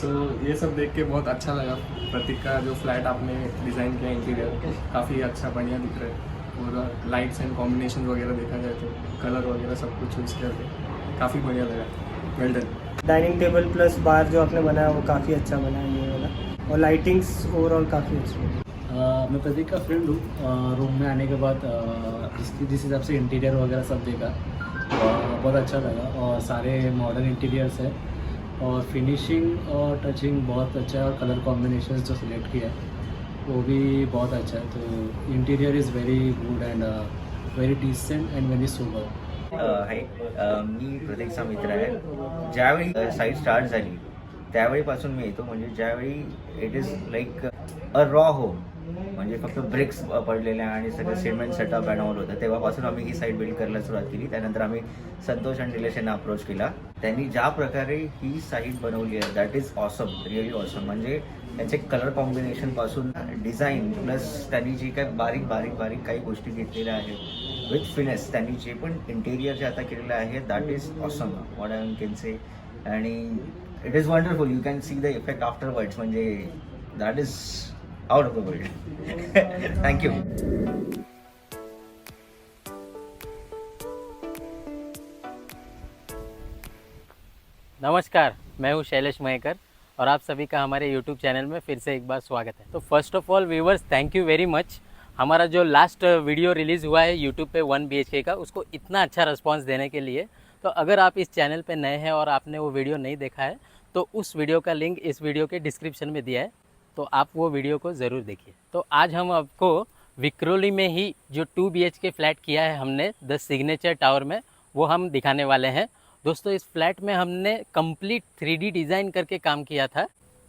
सो ये सब देख के बहुत अच्छा लगा। प्रतीक का जो फ्लैट आपने डिज़ाइन किया इंटीरियर काफ़ी अच्छा बढ़िया दिख रहा है, और लाइट्स एंड कॉम्बिनेशन वगैरह देखा जाए तो कलर वगैरह सब कुछ चूज़ करके काफ़ी बढ़िया लगा। Well done. Dining table plus bar जो आपने बनाया वो काफ़ी अच्छा बना है ये वाला, और लाइटिंग्स ओवरऑल काफ़ी अच्छी है। मैं प्रतीक का फ्रेंड हूँ। रूम में आने के बाद जिस हिसाब से इंटीरियर वगैरह सब देखा बहुत अच्छा लगा, और सारे मॉडर्न इंटीरियर्स है, और फिनिशिंग और टचिंग बहुत अच्छा है, और कलर कॉम्बिनेशन जो सिलेक्ट किया है वो भी बहुत अच्छा है। तो interior is very good and very decent and very sober. Hi, मी प्रतीकचा मित्र आहे. ज्यावेळी साईट स्टार्ट झाली त्यावेळीपासून मी येतो. म्हणजे ज्यावेळी it is like a raw home, म्हणजे फक्त ब्रिक्स पडलेल्या आणि सगळं सिमेंट सेटअप बनवलं होतं, तेव्हापासून आम्ही ही साईट बिल्ड करायला सुरुवात केली. त्यानंतर आम्ही संतोष आणि निलेशांना अप्रोच केला. त्यांनी ज्या प्रकारे ही साईट बनवली आहे that is awesome, really awesome. म्हणजे त्यांचे कलर कॉम्बिनेशनपासून डिझाईन प्लस त्यांनी जी काय बारीक बारीक बारीक काही गोष्टी घेतलेल्या आहेत विथ फिनेस, त्यांनी जे पण इंटेरियर जे आता केलेलं आहे that is awesome, what I can say. आणि it is wonderful. You can see the effect afterwards. म्हणजे that is out of the world. Thank you. नमस्कार, मैं हूं शैलेश मयेकर और आप सभी का हमारे YouTube चैनल में फिर से एक बार स्वागत है। तो first of all viewers, thank you very much. हमारा जो लास्ट वीडियो रिलीज़ हुआ है YouTube पे 1 BHK का, उसको इतना अच्छा रिस्पांस देने के लिए। तो अगर आप इस चैनल पे नए हैं और आपने वो वीडियो नहीं देखा है तो उस वीडियो का लिंक इस वीडियो के डिस्क्रिप्शन में दिया है, तो आप वो वीडियो को ज़रूर देखिए। तो आज हम आपको विक्रोली में ही जो 2 BHK फ्लैट किया है हमने द सिग्नेचर टावर में, वो हम दिखाने वाले हैं। दोस्तों, इस फ्लैट में हमने कंप्लीट 3D डिज़ाइन करके काम किया था।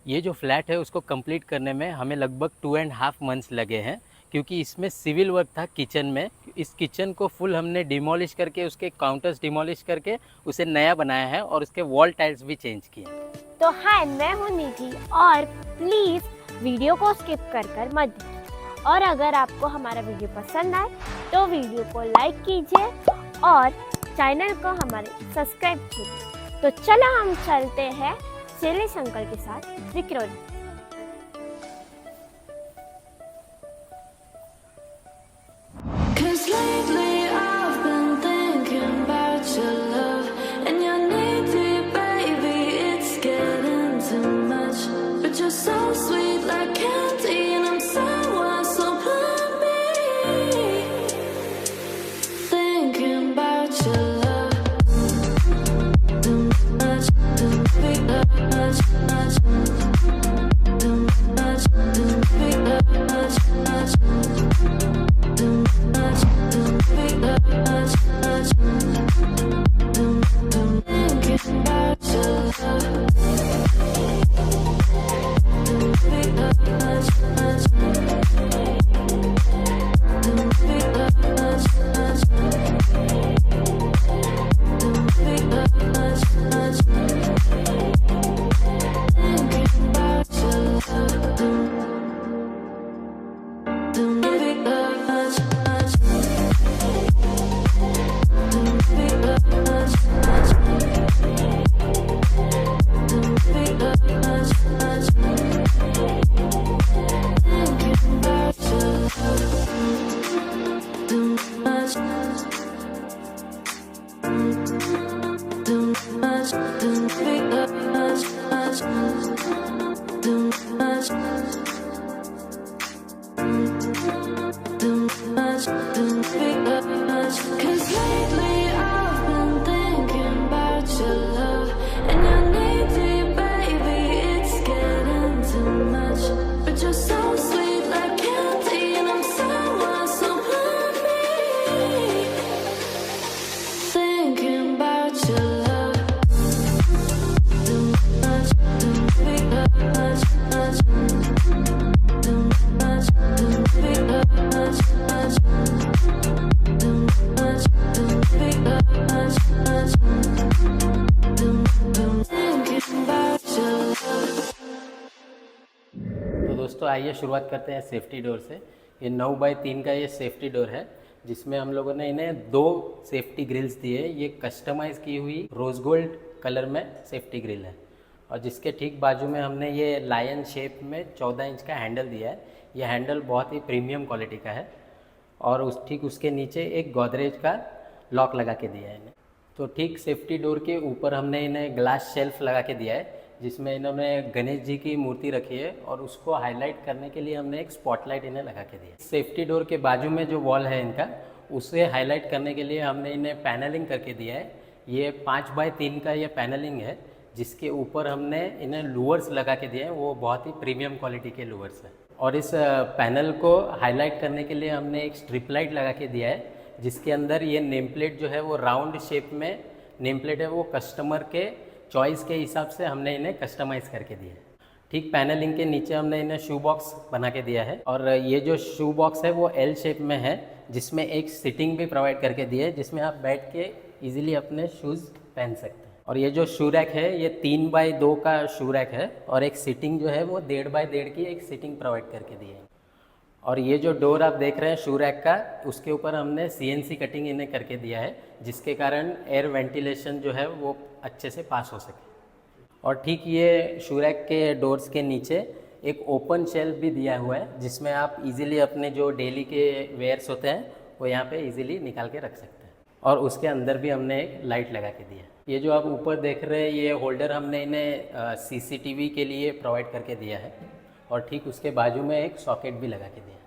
ये जो फ्लैट है उसको कंप्लीट करने में हमें लगभग 2.5 मंथ्स लगे हैं, क्योंकि इसमें सिविल वर्क था किचन में। इस किचन को फुल हमने डिमोलिश करके, उसके काउंटर्स डिमोलिश करके उसे नया बनाया है, और उसके वॉल टाइल्स भी चेंज किए हैं। तो हाय, मैं हूँ निधि, और प्लीज़ वीडियो को स्किप कर मत देखिए। और अगर आपको हमारा वीडियो पसंद आए तो वीडियो को लाइक कीजिए और चैनल को हमारे सब्सक्राइब कीजिए। तो चलो हम चलते हैं शैलेश अंकल के साथ विक्रोली। दोस्तों आइए शुरुआत करते हैं सेफ्टी डोर से। ये 9x3 का ये सेफ्टी डोर है, जिसमें हम लोगों ने इन्हें 2 सेफ्टी ग्रिल्स दिए। ये कस्टमाइज़ की हुई रोज़ गोल्ड कलर में सेफ्टी ग्रिल है। और जिसके ठीक बाजू में हमने ये लायन शेप में 14 इंच का हैंडल दिया है। ये हैंडल बहुत ही प्रीमियम क्वालिटी का है और ठीक उसके नीचे एक गोदरेज का लॉक लगा के दिया है इन्हें। तो ठीक सेफ्टी डोर के ऊपर हमने इन्हें ग्लास शेल्फ लगा के दिया है जिसमें इन्होंने गणेश जी की मूर्ति रखी है और उसको हाईलाइट करने के लिए हमने एक स्पॉटलाइट इन्हें लगा के दिया है। सेफ्टी डोर के बाजू में जो वॉल है इनका, उसे हाईलाइट करने के लिए हमने इन्हें पैनलिंग करके दिया है। ये 5x3 का ये पैनलिंग है जिसके ऊपर हमने इन्हें लूवर्स लगा के दिए हैं, वो बहुत ही प्रीमियम क्वालिटी के लूवर्स है। और इस पैनल को हाईलाइट करने के लिए हमने एक स्ट्रिप लाइट लगा के दिया है जिसके अंदर ये नेम प्लेट जो है वो राउंड शेप में नेम प्लेट है, वो कस्टमर के चॉइस के हिसाब से हमने इन्हें कस्टमाइज़ करके दिया है। ठीक पैनलिंग के नीचे हमने इन्हें शू बॉक्स बना के दिया है और ये जो शू बॉक्स है वो एल शेप में है जिसमें एक सिटिंग भी प्रोवाइड करके दी है जिसमें आप बैठ के इजीली अपने शूज़ पहन सकते हैं। और ये जो शू रैक है ये 3x2 का शू रैक है और एक सिटिंग जो है वो 1.5x1.5 की एक सिटिंग प्रोवाइड करके दी है। और ये जो डोर आप देख रहे हैं शू रैक का, उसके ऊपर हमने CNC कटिंग इन्हें करके दिया है जिसके कारण एयर वेंटिलेशन जो है वो अच्छे से पास हो सके। और ठीक ये शू रैक के डोर्स के नीचे एक ओपन शेल्फ भी दिया हुआ है जिसमें आप इजीली अपने जो डेली के वेयर्स होते हैं वो यहाँ पे इजीली निकाल के रख सकते हैं। और उसके अंदर भी हमने एक लाइट लगा के दिया है। ये जो आप ऊपर देख रहे हैं ये होल्डर हमने इन्हें CCTV के लिए प्रोवाइड करके दिया है और ठीक उसके बाजू में एक सॉकेट भी लगा के दिया है।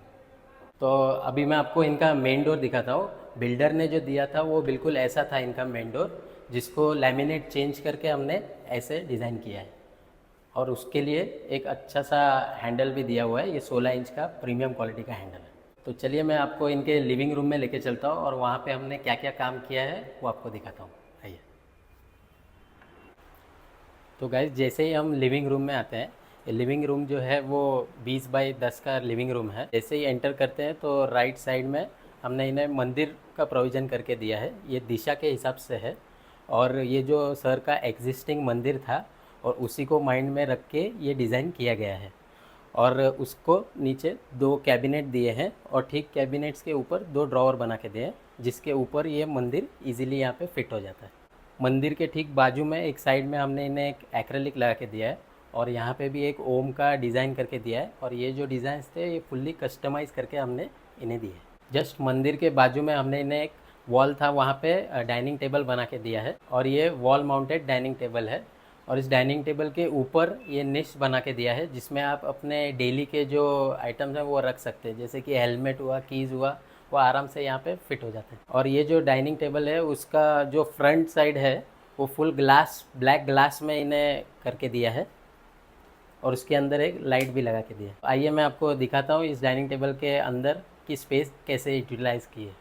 तो अभी मैं आपको इनका मेन डोर दिखाता हूँ। बिल्डर ने जो दिया था वो बिल्कुल ऐसा था इनका मेन डोर, जिसको लैमिनेट चेंज करके हमने ऐसे डिज़ाइन किया है और उसके लिए एक अच्छा सा हैंडल भी दिया हुआ है। ये 16 इंच का प्रीमियम क्वालिटी का हैंडल है। तो चलिए मैं आपको इनके लिविंग रूम में लेके चलता हूँ और वहाँ पे हमने क्या क्या काम किया है वो आपको दिखाता हूँ। आइए। तो गाइस जैसे ही हम लिविंग रूम में आते हैं, लिविंग रूम जो है वो 20x10 का लिविंग रूम है। जैसे ही एंटर करते हैं तो राइट साइड में हमने इन्हें मंदिर का प्रोविज़न करके दिया है। ये दिशा के हिसाब से है और ये जो सर का एग्जिस्टिंग मंदिर था और उसी को माइंड में रख के ये डिज़ाइन किया गया है। और उसको नीचे 2 कैबिनेट दिए हैं और ठीक कैबिनेट्स के ऊपर 2 ड्रॉवर बना के दिए हैं जिसके ऊपर ये मंदिर इजीली यहाँ पे फिट हो जाता है। मंदिर के ठीक बाजू में एक साइड में हमने इन्हें एक एक्रेलिक लगा के दिया है और यहाँ पे भी एक ओम का डिज़ाइन करके दिया है और ये जो डिज़ाइंस थे ये फुल्ली कस्टमाइज़ करके हमने इन्हें दिए हैं। जस्ट मंदिर के बाजू में हमने इन्हें एक वॉल था वहाँ पे डाइनिंग टेबल बना के दिया है और ये वॉल माउंटेड डाइनिंग टेबल है और इस डाइनिंग टेबल के ऊपर ये निश बना के दिया है जिसमें आप अपने डेली के जो आइटम्स हैं वो रख सकते हैं, जैसे कि हेलमेट हुआ, कीज़ हुआ, वो आराम से यहाँ पे फिट हो जाते हैं। और ये जो डाइनिंग टेबल है उसका जो फ्रंट साइड है वो फुल ग्लास, ब्लैक ग्लास में इन्हें करके दिया है और उसके अंदर एक लाइट भी लगा के दिया है। आइए मैं आपको दिखाता हूँ इस डाइनिंग टेबल के अंदर की स्पेस कैसे यूटिलाइज़ की है।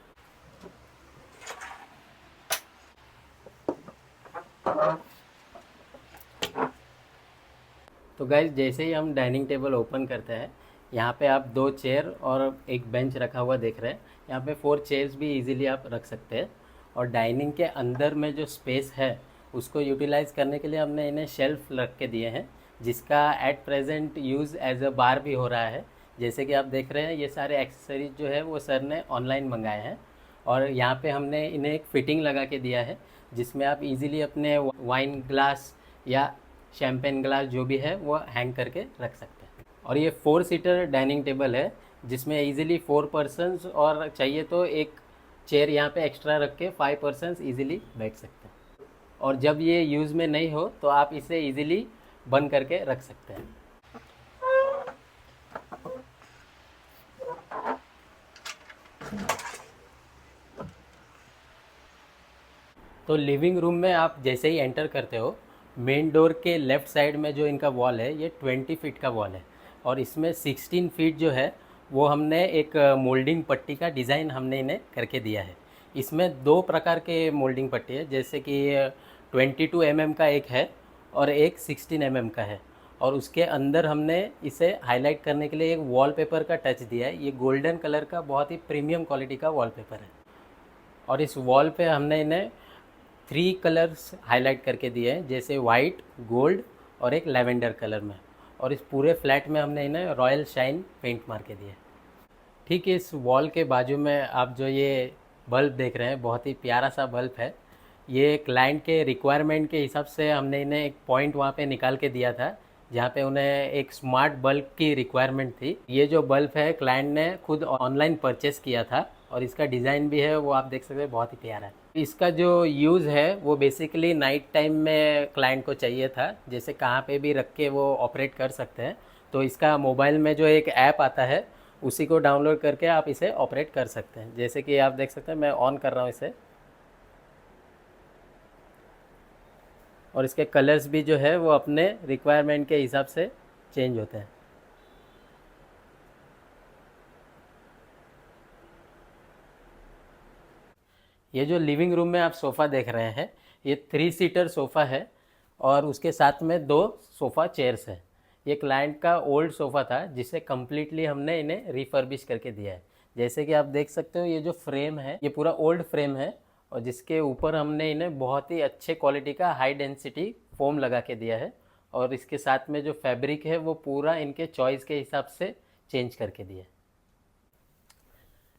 तो गाइस जैसे ही हम डाइनिंग टेबल ओपन करते हैं, यहाँ पे आप 2 चेयर और एक बेंच रखा हुआ देख रहे हैं। यहाँ पे 4 चेयर्स भी इजीली आप रख सकते हैं। और डाइनिंग के अंदर में जो स्पेस है उसको यूटिलाइज़ करने के लिए हमने इन्हें शेल्फ रख के दिए हैं जिसका at present use as a bar भी हो रहा है। जैसे कि आप देख रहे हैं ये सारे एक्सेसरीज जो है वो सर ने ऑनलाइन मंगाए हैं और यहाँ पे हमने इन्हें एक फ़िटिंग लगा के दिया है जिसमें आप इजीली अपने वाइन ग्लास या शैम्पेन ग्लास जो भी है वो हैंग करके रख सकते हैं। और ये 4 सीटर डाइनिंग टेबल है जिसमें इजीली 4 पर्सन्स और चाहिए तो एक चेयर यहाँ पे एक्स्ट्रा रख के 5 पर्सन्स ईजिली बैठ सकते हैं। और जब ये यूज़ में नहीं हो तो आप इसे ईजिली बंद करके रख सकते हैं। तो लिविंग रूम में आप जैसे ही एंटर करते हो, मेन डोर के लेफ़्ट साइड में जो इनका वॉल है ये 20 फीट का वॉल है और इसमें 16 फीट जो है वो हमने एक मोल्डिंग पट्टी का डिज़ाइन हमने इन्हें करके दिया है। इसमें 2 प्रकार के मोल्डिंग पट्टी है, जैसे कि 22 mm का एक है और एक 16 mm का है। और उसके अंदर हमने इसे हाईलाइट करने के लिए एक वॉलपेपर का टच दिया है। ये गोल्डन कलर का बहुत ही प्रीमियम क्वालिटी का वॉलपेपर है और इस वॉल पे हमने इन्हें 3 कलर्स हाईलाइट करके दिए हैं, जैसे वाइट, गोल्ड और एक लैवेंडर कलर में। और इस पूरे फ्लैट में हमने इन्हें रॉयल शाइन पेंट मार के दिए। ठीक है, इस वॉल के बाजू में आप जो ये बल्ब देख रहे हैं बहुत ही प्यारा सा बल्ब है। ये क्लाइंट के रिक्वायरमेंट के हिसाब से हमने इन्हें एक पॉइंट वहाँ पे निकाल के दिया था जहाँ पे उन्हें एक स्मार्ट बल्ब की रिक्वायरमेंट थी। ये जो बल्ब है क्लाइंट ने खुद ऑनलाइन परचेस किया था और इसका डिज़ाइन भी है वो आप देख सकते हैं, बहुत ही प्यारा है। इसका जो यूज़ है वो बेसिकली नाइट टाइम में क्लाइंट को चाहिए था, जैसे कहाँ पे भी रख के वो ऑपरेट कर सकते हैं। तो इसका मोबाइल में जो एक ऐप आता है उसी को डाउनलोड करके आप इसे ऑपरेट कर सकते हैं। जैसे कि आप देख सकते हैं मैं ऑन कर रहा हूँ इसे, और इसके कलर्स भी जो है वो अपने रिक्वायरमेंट के हिसाब से चेंज होते हैं। ये जो लिविंग रूम में आप सोफ़ा देख रहे हैं ये 3 सीटर सोफ़ा है और उसके साथ में 2 सोफ़ा चेयर्स हैं। ये क्लाइंट का ओल्ड सोफ़ा था जिसे कम्प्लीटली हमने इन्हें रिफर्बिश करके दिया है। जैसे कि आप देख सकते हो ये जो फ्रेम है ये पूरा ओल्ड फ्रेम है और जिसके ऊपर हमने इन्हें बहुत ही अच्छे क्वालिटी का हाई डेंसिटी फोम लगा के दिया है और इसके साथ में जो फैब्रिक है वो पूरा इनके चॉइस के हिसाब से चेंज करके दिया है।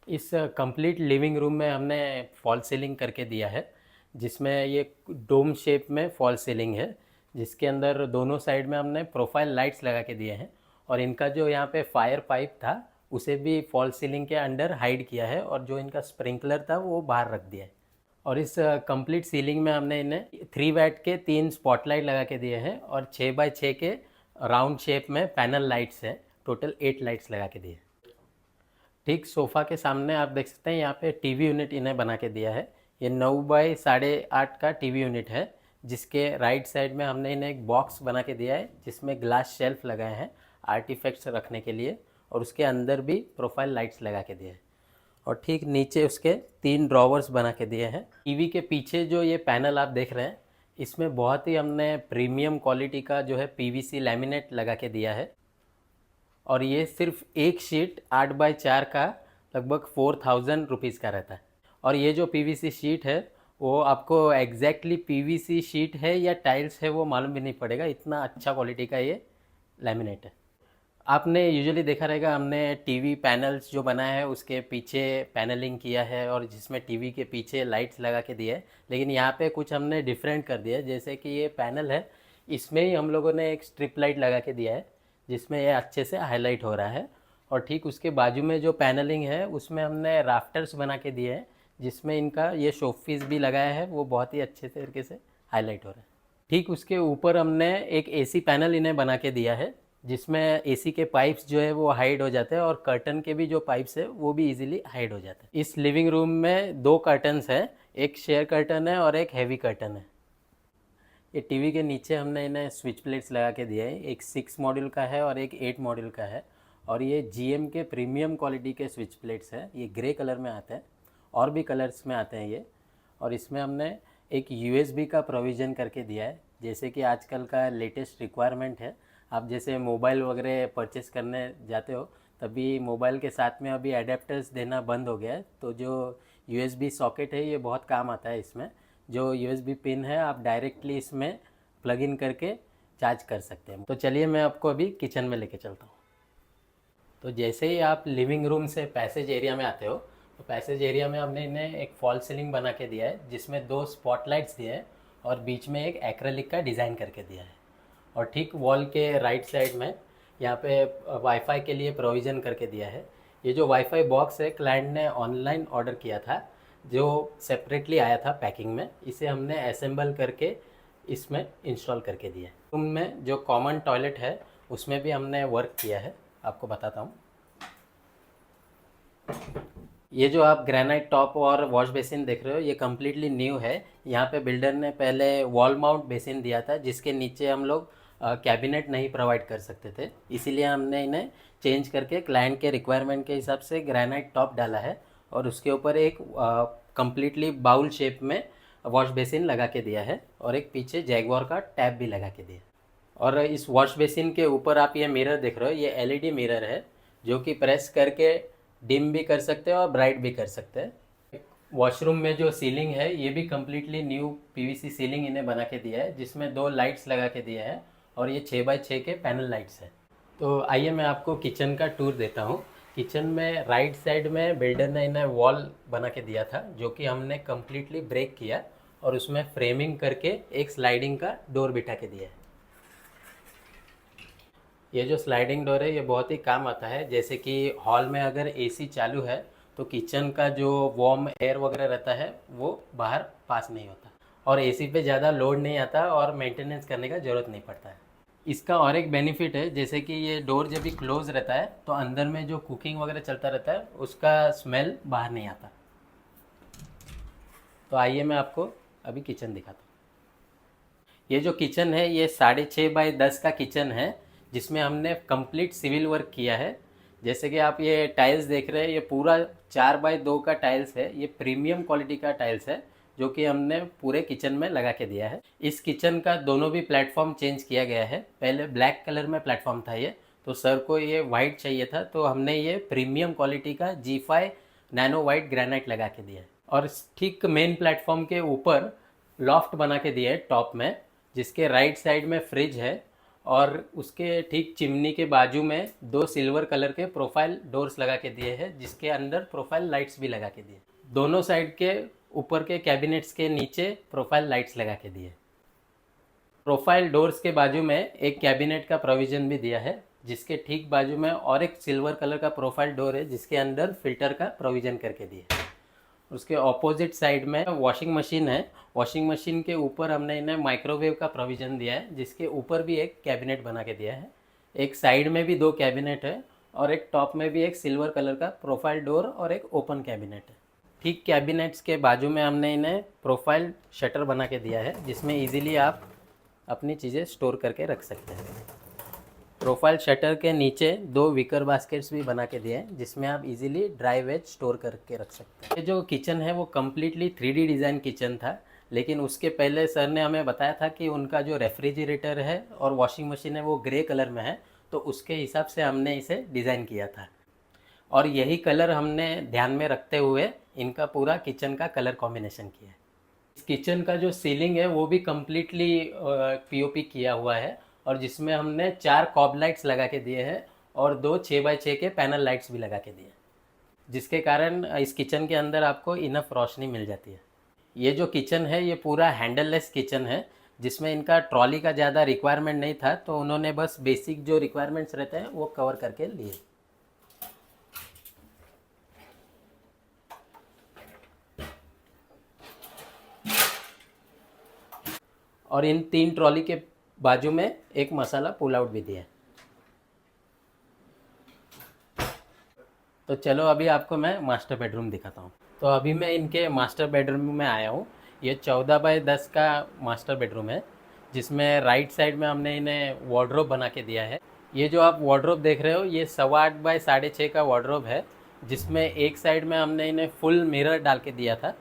इस कंप्लीट लिविंग रूम में हमने फॉल सीलिंग करके दिया है जिसमें ये डोम शेप में फॉल सीलिंग है, जिसके अंदर दोनों साइड में हमने प्रोफाइल लाइट्स लगा के दिए हैं और इनका जो यहाँ पे फायर पाइप था उसे भी फॉल सीलिंग के अंडर हाइड किया है और जो इनका स्प्रिंकलर था वो बाहर रख दिया है। और इस कंप्लीट सीलिंग में हमने इन्हें 3 वैट के 3 स्पॉटलाइट लगा के दिए हैं और 6x6 के राउंड शेप में पैनल लाइट्स हैं, टोटल 8 लाइट्स लगा के दिए। ठीक सोफ़ा के सामने आप देख सकते हैं यहाँ पे टीवी यूनिट इन्हें बना के दिया है। ये 9x8.5 का टीवी यूनिट है जिसके राइट साइड में हमने इन्हें एक बॉक्स बना के दिया है जिसमें ग्लास शेल्फ लगाए हैं आर्टिफैक्ट्स रखने के लिए और उसके अंदर भी प्रोफाइल लाइट्स लगा के दिए हैं और ठीक नीचे उसके 3 ड्रॉवर्स बना के दिए हैं। टीवी के पीछे जो ये पैनल आप देख रहे हैं इसमें बहुत ही हमने प्रीमियम क्वालिटी का जो है पीवीसी लैमिनेट लगा के दिया है और ये सिर्फ एक शीट 8x4 का लगभग 4000 रुपीज़ का रहता है। और ये जो पीवीसी शीट है वो आपको एग्जैक्टली पीवीसी शीट है या टाइल्स है वो मालूम भी नहीं पड़ेगा, इतना अच्छा क्वालिटी का ये लैमिनेट है। आपने यूजुअली देखा रहेगा हमने टीवी पैनल्स जो बनाया है उसके पीछे पैनलिंग किया है और जिसमें टीवी के पीछे लाइट्स लगा के दिया है, लेकिन यहाँ पे कुछ हमने डिफरेंट कर दिया है। जैसे कि ये पैनल है इसमें ही हम लोगों ने एक स्ट्रिप लाइट लगा के दिया है जिसमें ये अच्छे से हाईलाइट हो रहा है और ठीक उसके बाजू में जो पैनलिंग है उसमें हमने राफ्टर्स बना के दिए हैं जिसमें इनका ये शोपीस भी लगाया है, वो बहुत ही अच्छे तरीके से हाईलाइट हो रहा है। ठीक उसके ऊपर हमने एक एसी पैनल इन्हें बना के दिया है जिसमें एसी के पाइप्स जो है वो हाइड हो जाते हैं और कर्टन के भी जो पाइप्स है वो भी इजीली हाइड हो जाते हैं। इस लिविंग रूम में 2 कर्टन्स हैं, एक शेयर कर्टन है और एक हैवी कर्टन है। ये टीवी के नीचे हमने इन्हें स्विच प्लेट्स लगा के दिया है, एक 6 मॉड्यूल का है और एक 8 मॉड्यूल का है और ये जीएम के प्रीमियम क्वालिटी के स्विच प्लेट्स हैं। ये ग्रे कलर में आते हैं और भी कलर्स में आते हैं ये, और इसमें हमने एक यूएसबी का प्रोविज़न करके दिया है जैसे कि आजकल का लेटेस्ट रिक्वायरमेंट है। आप जैसे मोबाइल वगैरह परचेस करने जाते हो तभी मोबाइल के साथ में अभी एडेप्टर्स देना बंद हो गया है, तो जो यूएसबी सॉकेट है ये बहुत काम आता है। इसमें जो यूएसबी पिन है आप डायरेक्टली इसमें प्लग इन करके चार्ज कर सकते हैं। तो चलिए मैं आपको अभी किचन में लेके चलता हूँ। तो जैसे ही आप लिविंग रूम से पैसेज एरिया में आते हो तो पैसेज एरिया में हमने इन्हें एक फॉल सीलिंग बना के दिया है जिसमें 2 स्पॉटलाइट्स दिए हैं और बीच में एक एक्रेलिक का डिज़ाइन करके दिया है और ठीक वॉल के राइट साइड में यहाँ पे वाईफाई के लिए प्रोविज़न करके दिया है। ये जो वाईफाई बॉक्स है क्लाइंट ने ऑनलाइन ऑर्डर किया था जो सेपरेटली आया था पैकिंग में, इसे हमने असेंबल करके इसमें इंस्टॉल करके दिया है। रूम में जो कॉमन टॉयलेट है उसमें भी हमने वर्क किया है, आपको बताता हूँ। ये जो आप ग्रेनाइट टॉप और वॉश बेसिन देख रहे हो ये कम्प्लीटली न्यू है। यहाँ पे बिल्डर ने पहले वॉल माउंट बेसिन दिया था जिसके नीचे हम लोग कैबिनेट नहीं प्रोवाइड कर सकते थे, इसीलिए हमने इन्हें चेंज करके क्लाइंट के रिक्वायरमेंट के हिसाब से ग्रेनाइट टॉप डाला है और उसके ऊपर एक कम्प्लीटली बाउल शेप में वॉश बेसिन लगा के दिया है और एक पीछे जैगवार का टैप भी लगा के दिया। और इस वॉश बेसिन के ऊपर आप ये मिरर देख रहे हो ये एलईडी मिरर है जो कि प्रेस करके डिम भी कर सकते हैं और ब्राइट भी कर सकते हैं। वॉशरूम में जो सीलिंग है ये भी कम्प्लीटली न्यू पीवीसी सीलिंग इन्हें बना के दिया है जिसमें 2 लाइट्स लगा के दिए हैं और ये 6x6 के पैनल लाइट्स हैं। तो आइए मैं आपको किचन का टूर देता हूँ। किचन में राइट साइड में बिल्डर ने इन्हें वॉल बना के दिया था जो कि हमने कम्प्लीटली ब्रेक किया और उसमें फ्रेमिंग करके एक स्लाइडिंग का डोर बिठा के दिया है। ये जो स्लाइडिंग डोर है ये बहुत ही काम आता है, जैसे कि हॉल में अगर एसी चालू है तो किचन का जो वार्म एयर वगैरह रहता है वो बाहर पास नहीं होता और एसी पे ज़्यादा लोड नहीं आता और मेंटेनेंस करने का ज़रूरत नहीं पड़ता है। इसका और एक बेनिफिट है, जैसे कि ये डोर जब भी क्लोज रहता है तो अंदर में जो कुकिंग वगैरह चलता रहता है उसका स्मेल बाहर नहीं आता। तो आइए मैं आपको अभी किचन दिखाता हूँ। ये जो किचन है ये 6.5 बाई 10 का किचन है, जिसमें हमने कंप्लीट सिविल वर्क किया है। जैसे कि आप ये टाइल्स देख रहे हैं, ये पूरा 4 बाई 2 का टाइल्स है। ये प्रीमियम क्वालिटी का टाइल्स है जो कि हमने पूरे किचन में लगा के दिया है। इस किचन का दोनों भी प्लेटफॉर्म चेंज किया गया है। पहले ब्लैक कलर में प्लेटफॉर्म था ये, तो सर को ये वाइट चाहिए था तो हमने ये प्रीमियम क्वालिटी का G5 नैनो वाइट ग्रेनाइट लगा के दिया है। और ठीक मेन प्लेटफॉर्म के ऊपर लॉफ्ट बना के दिया है टॉप में, जिसके राइट साइड में फ्रिज है और उसके ठीक चिमनी के बाजू में 2 सिल्वर कलर के प्रोफाइल डोर्स लगा के दिए हैं, जिसके अंदर प्रोफाइल लाइट्स भी लगा के दिए। दोनों साइड के ऊपर के कैबिनेट्स के नीचे प्रोफाइल लाइट्स लगा के दिए। प्रोफाइल डोर्स के बाजू में एक कैबिनेट का प्रोविज़न भी दिया है, जिसके ठीक बाजू में और एक सिल्वर कलर का प्रोफाइल डोर है जिसके अंदर फिल्टर का प्रोविज़न करके दिए। उसके ऑपोजिट साइड में वॉशिंग मशीन है। वॉशिंग मशीन के ऊपर हमने इन्हें माइक्रोवेव का प्रोविज़न दिया है, जिसके ऊपर भी एक कैबिनेट बना के दिया है। एक साइड में भी 2 कैबिनेट है और एक टॉप में भी एक सिल्वर कलर का प्रोफाइल डोर और एक ओपन कैबिनेट है। ठीक कैबिनेट्स के बाजू में हमने इन्हें प्रोफाइल शटर बना के दिया है, जिसमें इजीली आप अपनी चीज़ें स्टोर करके रख सकते हैं। प्रोफाइल शटर के नीचे 2 विकर बास्केट्स भी बना के दिए हैं, जिसमें आप इजीली ड्राई वेज स्टोर करके रख सकते हैं। ये जो किचन है वो कम्प्लीटली 3D डिज़ाइन किचन था, लेकिन उसके पहले सर ने हमें बताया था कि उनका जो रेफ्रिजरेटर है और वॉशिंग मशीन है वो ग्रे कलर में है, तो उसके हिसाब से हमने इसे डिज़ाइन किया था और यही कलर हमने ध्यान में रखते हुए इनका पूरा किचन का कलर कॉम्बिनेशन किया है। इस किचन का जो सीलिंग है वो भी कम्प्लीटली POP किया हुआ है और जिसमें हमने 4 कॉब लाइट्स लगा के दिए हैं और 2 6x6 के पैनल लाइट्स भी लगा के दिए, जिसके कारण इस किचन के अंदर आपको इनफ रोशनी मिल जाती है। ये जो किचन है ये पूरा हैंडललेस किचन है, जिसमें इनका ट्रॉली का ज़्यादा रिक्वायरमेंट नहीं था, तो उन्होंने बस बेसिक जो रिक्वायरमेंट्स रहते हैं वो कवर करके लिए। और इन 3 ट्रॉली के बाजू में एक मसाला पुल आउट भी दिया है। तो चलो अभी आपको मैं मास्टर बेडरूम दिखाता हूँ। तो अभी मैं इनके मास्टर बेडरूम में आया हूँ। ये 14 बाई 10 का मास्टर बेडरूम है, जिसमें राइट साइड में हमने इन्हें वार्डरोब बना के दिया है। ये जो आप वार्डरोब देख रहे हो ये 8.25 बाई 6.5 का वार्डरोब है, जिसमें एक साइड में हमने इन्हें फुल मिरर डाल के दिया था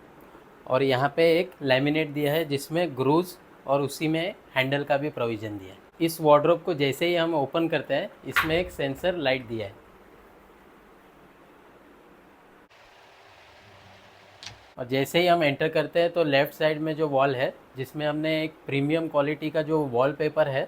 और यहाँ पे एक लैमिनेट दिया है जिसमें ग्रूज और उसी में हैंडल का भी प्रोविज़न दिया है। इस वार्डरोब को जैसे ही हम ओपन करते हैं इसमें एक सेंसर लाइट दिया है और जैसे ही हम एंटर करते हैं तो लेफ़्ट साइड में जो वॉल है जिसमें हमने एक प्रीमियम क्वालिटी का जो वॉलपेपर है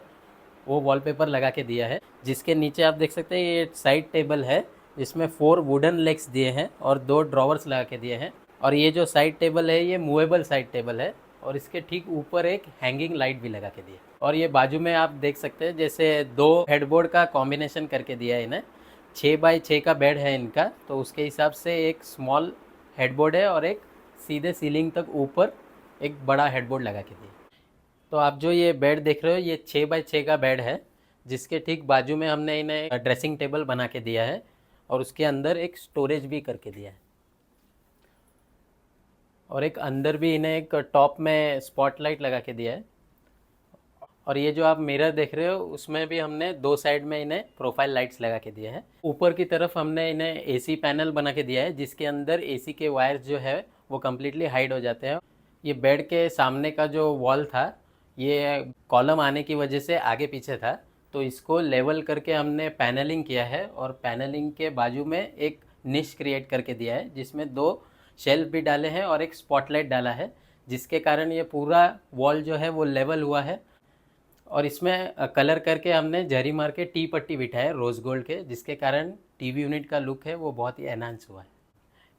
वो वॉलपेपर लगा के दिया है, जिसके नीचे आप देख सकते हैं ये साइड टेबल है जिसमें 4 वुडन लेग्स दिए हैं और 2 ड्रॉवर्स लगा के दिए हैं। और ये जो साइड टेबल है ये मूवेबल साइड टेबल है और इसके ठीक ऊपर एक हैंगिंग लाइट भी लगा के दिया। और ये बाजू में आप देख सकते हैं जैसे 2 हेडबोर्ड का कॉम्बिनेशन करके दिया है इन्हें। 6 बाई 6 का बेड है इनका, तो उसके हिसाब से एक स्मॉल हेडबोर्ड है और एक सीधे सीलिंग तक ऊपर एक बड़ा हेडबोर्ड लगा के दिया। तो आप जो ये बेड देख रहे हो ये 6 बाई 6 का बेड है, जिसके ठीक बाजू में हमने इन्हें ड्रेसिंग टेबल बना के दिया है और उसके अंदर एक स्टोरेज भी करके दिया है। और एक अंदर भी इन्हें एक टॉप में स्पॉटलाइट लगा के दिया है। और ये जो आप मिरर देख रहे हो उसमें भी हमने 2 साइड में इन्हें प्रोफाइल लाइट्स लगा के दिए हैं। ऊपर की तरफ हमने इन्हें AC पैनल बना के दिया है, जिसके अंदर AC के वायर्स जो है वो कम्प्लीटली हाइड हो जाते हैं। ये बेड के सामने का जो वॉल था ये कॉलम आने की वजह से आगे पीछे था, तो इसको लेवल करके हमने पैनलिंग किया है और पैनलिंग के बाजू में एक निश क्रिएट करके दिया है, जिसमें 2 शेल्फ भी डाले हैं और एक स्पॉटलाइट डाला है, जिसके कारण ये पूरा वॉल जो है वो लेवल हुआ है। और इसमें कलर करके हमने जरी मार के टी पट्टी बिठाया है रोज़ गोल्ड के, जिसके कारण टीवी यूनिट का लुक है वो बहुत ही एनहांस हुआ है।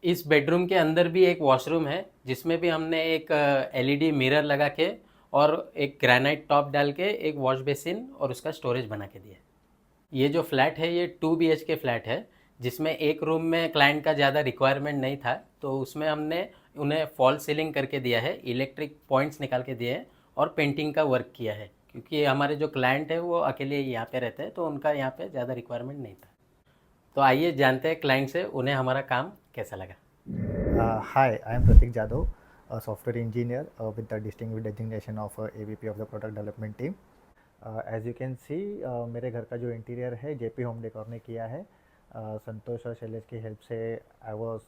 इस बेडरूम के अंदर भी एक वॉशरूम है जिसमें भी हमने एक एलईडी मिरर लगा के और एक ग्रेनाइट टॉप डाल के एक वॉश बेसिन और उसका स्टोरेज बना के दिया है। ये जो फ्लैट है ये 2 BHK फ्लैट है जिसमें एक रूम में क्लाइंट का ज़्यादा रिक्वायरमेंट नहीं था, तो उसमें हमने उन्हें फॉल सीलिंग करके दिया है, इलेक्ट्रिक पॉइंट्स निकाल के दिए हैं और पेंटिंग का वर्क किया है, क्योंकि हमारे जो क्लाइंट है वो अकेले यहाँ पे रहते हैं तो उनका यहाँ पे ज़्यादा रिक्वायरमेंट नहीं था। तो आइए जानते हैं क्लाइंट से उन्हें हमारा काम कैसा लगा। Hi, I am Pratik Jadhav, a software engineer with the distinguished designation of AVP of the product development team. As you can see, मेरे घर का जो इंटीरियर है JP होम डेकोर ने किया है। संतोष और शैलेश की हेल्प से I was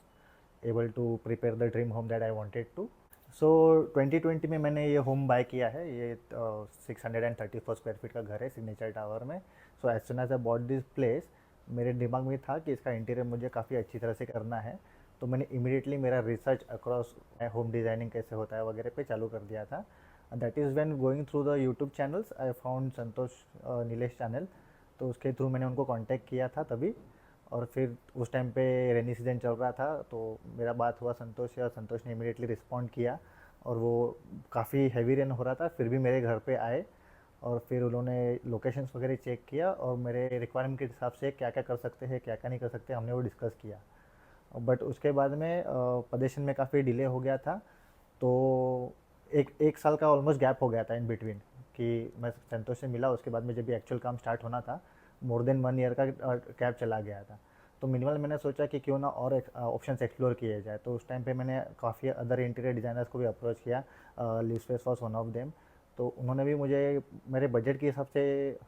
able to prepare the dream home that I wanted to. So 2020 में मैंने ये होम बाय किया है। ये 634 स्क्वायर फीट का घर है सिग्नेचर टावर में। So as soon as I bought this place, मेरे दिमाग में था कि इसका इंटीरियर मुझे काफ़ी अच्छी तरह से करना है, तो मैंने इमीडिएटली मेरा रिसर्च अक्रॉस होम डिज़ाइनिंग कैसे होता है वगैरह पे चालू कर दिया था। That is when going through the YouTube channels I found Santosh Nilesh channel, तो उसके थ्रू मैंने उनको कांटेक्ट किया था तभी। और फिर उस टाइम पे रेनी सीजन चल रहा था, तो मेरा बात हुआ संतोष से और संतोष ने इमीडिएटली रिस्पॉन्ड किया और वो काफ़ी हैवी रेन हो रहा था फिर भी मेरे घर पे आए और फिर उन्होंने लोकेशंस वगैरह चेक किया और मेरे रिक्वायरमेंट के हिसाब से क्या क्या कर सकते हैं क्या क्या नहीं कर सकते हमने वो डिस्कस किया। बट उसके बाद में पोजीशन में काफ़ी डिले हो गया था, तो एक साल का ऑलमोस्ट गैप हो गया था इन बिटवीन कि मैं संतोष से मिला। उसके बाद में जब भी एक्चुअल काम स्टार्ट होना था मोर देन 1 ईयर का गैप चला गया था, तो मिनिमल मैंने सोचा कि क्यों ना और ऑप्शंस एक्सप्लोर किए जाए। तो उस टाइम पे मैंने काफ़ी अदर इंटीरियर डिज़ाइनर्स को भी अप्रोच किया, लिस्पेस वॉज वन ऑफ देम। तो उन्होंने भी मुझे मेरे बजट के हिसाब से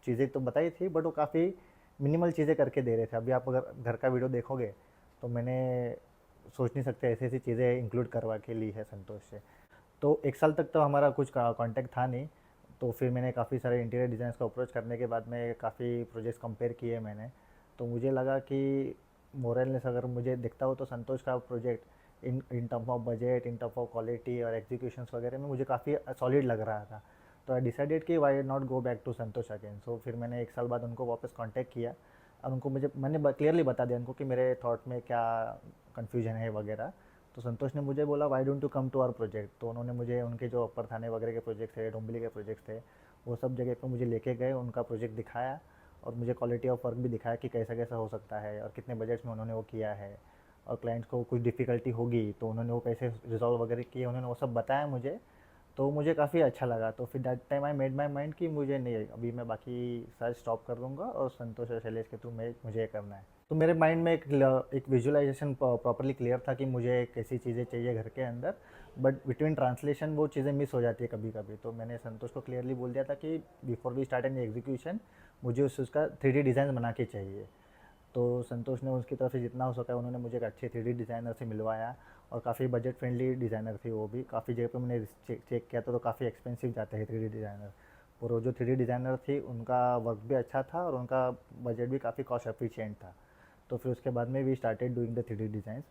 चीज़ें तो बताई थी, बट वो काफ़ी मिनिमल चीज़ें करके दे रहे थे। अभी आप अगर घर का वीडियो देखोगे तो मैंने सोच नहीं सकते ऐसी ऐसी चीज़ें इंक्लूड करवा के ली है संतोष से। तो 1 साल तक तो हमारा कुछ कांटेक्ट था नहीं, तो फिर मैंने काफ़ी सारे इंटीरियर डिज़ाइनर्स को अप्रोच करने के बाद में काफ़ी प्रोजेक्ट्स कंपेयर किए मैंने। तो मुझे लगा कि मोरलनेस अगर मुझे दिखता हो तो संतोष का project in term of budget, in term of quality और एग्जीक्यूशंस वगैरह में मुझे काफ़ी सॉलिड लग रहा था। तो आई डिसाइडेड कि why not go back to Santosh again. So फिर मैंने 1 साल बाद उनको वापस कांटेक्ट किया और उनको मैंने क्लियरली बता दिया उनको कि मेरे थॉट में क्या कन्फ्यूजन है वगैरह। तो संतोष ने मुझे बोला why don't you come to our project. तो उन्होंने मुझे उनके जो अपर थाने वगैरह के प्रोजेक्ट थे, डोंबिवली के प्रोजेक्ट थे, वो सब जगह पे मुझे लेके गए, उनका प्रोजेक्ट दिखाया और मुझे क्वालिटी ऑफ वर्क भी दिखाया कि कैसा कैसा हो सकता है और कितने बजट्स में उन्होंने वो किया है और क्लाइंट्स को कुछ डिफ़िकल्टी होगी तो उन्होंने वो कैसे रिजॉल्व वगैरह किए, उन्होंने वो सब बताया मुझे। तो मुझे काफ़ी अच्छा लगा। तो फिर that time I made my mind कि मुझे नहीं, अभी मैं बाकी सर्च स्टॉप कर दूंगा और संतोष और शैलेश के थ्रू मुझे ये करना है। तो मेरे माइंड में एक विजुअलाइजेशन प्रॉपरली क्लियर था कि मुझे कैसी चीज़ें चाहिए घर के अंदर, बट बिटवीन ट्रांसलेशन वो चीज़ें मिस हो जाती है कभी कभी। तो मैंने संतोष को क्लियरली बोल दिया था कि before we start an execution मुझे उसका 3D डिज़ाइन बना के चाहिए। तो संतोष ने उसकी तरफ से जितना हो सका उन्होंने मुझे एक अच्छे 3D डिज़ाइनर से मिलवाया और काफ़ी बजट फ्रेंडली डिज़ाइनर थी वो भी। काफ़ी जगह पे मैंने चेक किया तो काफ़ी एक्सपेंसिव जाते हैं 3D डिज़ाइनर, और वो जो 3D डिज़ाइनर थी उनका वर्क भी अच्छा था और उनका बजट भी काफ़ी कॉस्ट एफिशिएंट था। तो फिर उसके बाद में we started doing the 3D designs,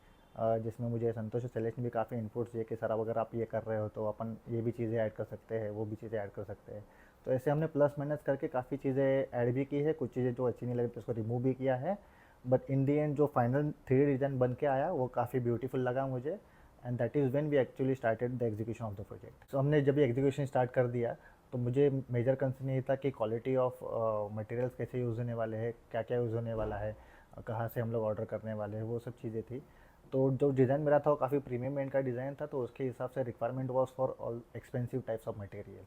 जिसमें मुझे संतोष और शैलेश ने भी काफ़ी इनपुट्स दिए कि सर अब अगर आप ये कर रहे हो तो अपन ये भी चीज़ें ऐड कर सकते हैं, वो भी चीज़ें ऐड कर सकते हैं। तो ऐसे हमने प्लस माइनस करके काफ़ी चीज़ें ऐड भी की है, कुछ चीज़ें जो अच्छी नहीं लगी तो उसको रिमूव भी किया है। बट इन दी एंड जो फाइनल 3D डिज़ाइन बन के आया वो काफ़ी ब्यूटीफुल लगा मुझे, and that is when we actually started the execution of the project. So हमने जब भी एग्जीक्यूशन स्टार्ट कर दिया तो मुझे मेजर कंसर्न ये था कि क्वालिटी ऑफ मटेरियल्स कैसे यूज़ होने वाले हैं, क्या क्या यूज़ होने वाला है, कहाँ से हम लोग ऑर्डर करने वाले हैं, वो सब चीज़ें थी। तो जो डिज़ाइन मेरा था वो काफ़ी प्रीमियम एंड का डिज़ाइन था, तो उसके हिसाब से requirement was for all expensive types of material.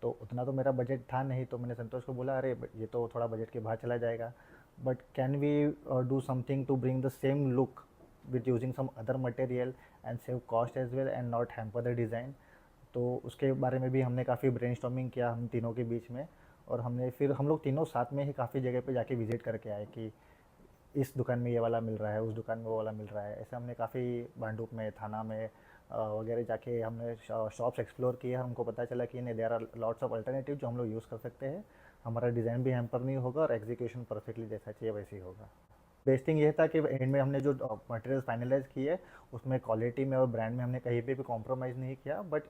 तो उतना तो मेरा बजट था नहीं, तो मैंने संतोष को बोला अरे ये तो थोड़ा बजट के बाहर चला जाएगा, but can we do something to bring the same look with using some other material and save cost as well and not hamper the design. तो उसके बारे में भी हमने काफ़ी ब्रेनस्टॉर्मिंग किया हम तीनों के बीच में, और हमने फिर हम लोग तीनों साथ में ही काफ़ी जगह पे जाके विजिट करके आए कि इस दुकान में ये वाला मिल रहा है, उस दुकान में वो वाला मिल रहा है। ऐसे हमने काफ़ी भांडुप में, थाना में वगैरह जाके हमने शॉप्स एक्सप्लोर किए। हमको पता चला कि नहीं, there are lots of alternative जो हम लोग यूज़ कर सकते हैं, हमारा डिज़ाइन भी हैम्पर नहीं होगा और एग्जीक्यूशन परफेक्टली जैसा चाहिए वैसे ही होगा। बेस्ट थिंग ये था कि एंड में हमने जो मटेरियल्स फाइनलाइज किए उसमें क्वालिटी में और ब्रांड में हमने कहीं पे भी कॉम्प्रोमाइज़ नहीं किया, but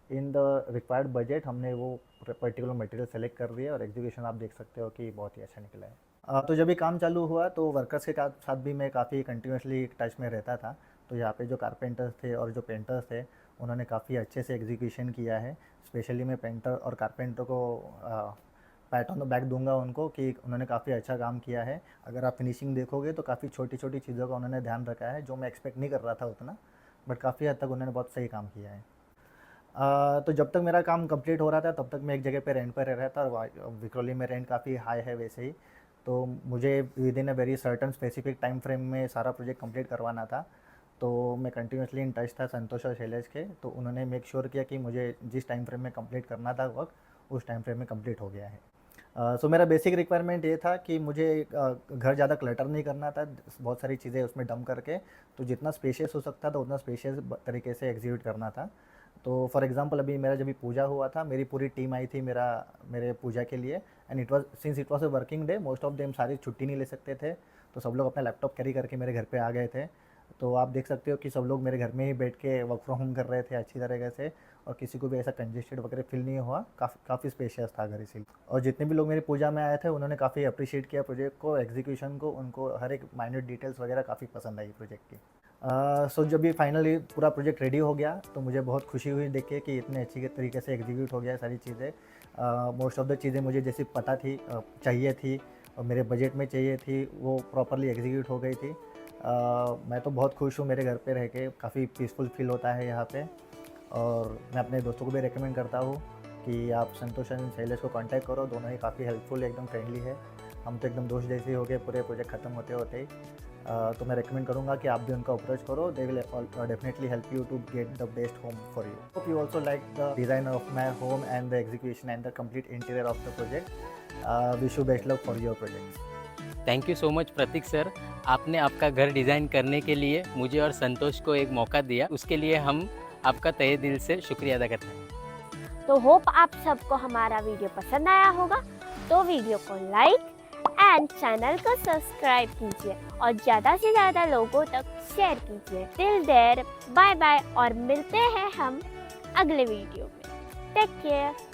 in the required budget हमने वो पर्टिकुलर मटेरियल सेलेक्ट कर दिया और एग्जीक्यूशन आप देख सकते हो कि बहुत ही अच्छा निकला है। तो जब भी काम चालू हुआ तो वर्कर्स के साथ भी मैं काफ़ी कंटिन्यूसली टच में रहता था। तो यहाँ पे जो कारपेंटर्स थे और जो पेंटर्स थे उन्होंने काफ़ी अच्छे से एग्जीक्यूशन किया है। स्पेशली मैं पेंटर और कारपेंटर को पैट ऑन द बैक दूंगा उनको कि उन्होंने काफ़ी अच्छा काम किया है। अगर आप फिनिशिंग देखोगे तो काफ़ी छोटी छोटी चीज़ों का उन्होंने ध्यान रखा है जो मैं एक्सपेक्ट नहीं कर रहा था उतना, बट काफ़ी हद तक उन्होंने बहुत सही काम किया है। तो जब तक मेरा काम कंप्लीट हो रहा था तब तक मैं एक जगह पे रेंट पर रह रहा था और विक्रोली में रेंट काफ़ी हाई है वैसे ही। तो मुझे with in a very certain specific time frame में सारा प्रोजेक्ट कंप्लीट करवाना था। तो मैं कंटिन्यूसली इन टच था संतोष और शैलेश के। तो उन्होंने मेक श्योर किया कि मुझे जिस टाइम फ्रेम में कंप्लीट करना था वर्क उस टाइम फ्रेम में कंप्लीट हो गया है। सो मेरा बेसिक रिक्वायरमेंट ये था कि मुझे घर ज़्यादा क्लटर नहीं करना था, बहुत सारी चीज़ें उसमें डंप करके, तो जितना स्पेशियस हो सकता था उतना स्पेशियस तरीके से एग्जीक्यूट करना था। तो फॉर एग्जांपल अभी मेरा जब भी पूजा हुआ था मेरी पूरी टीम आई थी मेरे पूजा के लिए, and it was a working day, most of them सारी छुट्टी नहीं ले सकते थे, तो सब लोग अपना लैपटॉप कैरी करके मेरे घर पे आ गए थे। तो आप देख सकते हो कि सब लोग मेरे घर में ही बैठ के वर्क फ्रॉम होम कर रहे थे अच्छी तरीके से, और किसी को भी ऐसा कंजेस्टेड वगैरह फील नहीं हुआ। काफ़ी स्पेशियस था घर इसीलिए। और जितने भी लोग मेरी पूजा में आए थे उन्होंने काफ़ी अप्रिशिएट किया प्रोजेक्ट को, एग्जीक्यूशन को, उनको हर एक माइन्यूट डिटेल्स वगैरह काफ़ी पसंद आई प्रोजेक्ट की। सो जब भी फाइनली पूरा प्रोजेक्ट रेडी हो गया तो मुझे बहुत खुशी हुई देख के कि इतने अच्छी तरीके से एग्जीक्यूट हो गया सारी चीज़ें। मोस्ट ऑफ द चीज़ें मुझे जैसी पता थी चाहिए थी और मेरे बजट में चाहिए थी वो प्रॉपरली एग्जीक्यूट हो गई थी। मैं तो बहुत खुश हूँ मेरे घर पे रह के, काफ़ी पीसफुल फील होता है यहाँ पे। और मैं अपने दोस्तों को भी रेकमेंड करता हूँ कि आप संतोष एंड शैलेश को कांटेक्ट करो, दोनों ही काफ़ी हेल्पफुल, एकदम फ्रेंडली है। हम तो एकदम दोस्त जैसे हो गए पूरे प्रोजेक्ट ख़त्म होते होते ही। तो मैं रेकमेंड करूँगा कि आप भी उनका अप्रोच करो, they will definitely help you to get the best home for you. Hope you also like the design of my home and the execution and the complete interior of the project. Wish you best luck for your project. Thank you so much Prateek sir, आपने आपका घर design करने के लिए मुझे और संतोष को एक मौका दिया, उसके लिए हम आपका तहे दिल से शुक्रिया अदा करते हैं। तो होप आप सबको हमारा वीडियो पसंद आया होगा, तो वीडियो को लाइक एंड चैनल को सब्सक्राइब कीजिए और ज़्यादा से ज़्यादा लोगों तक शेयर कीजिए। टिल देयर बाय बाय, और मिलते हैं हम अगले वीडियो में। Take care.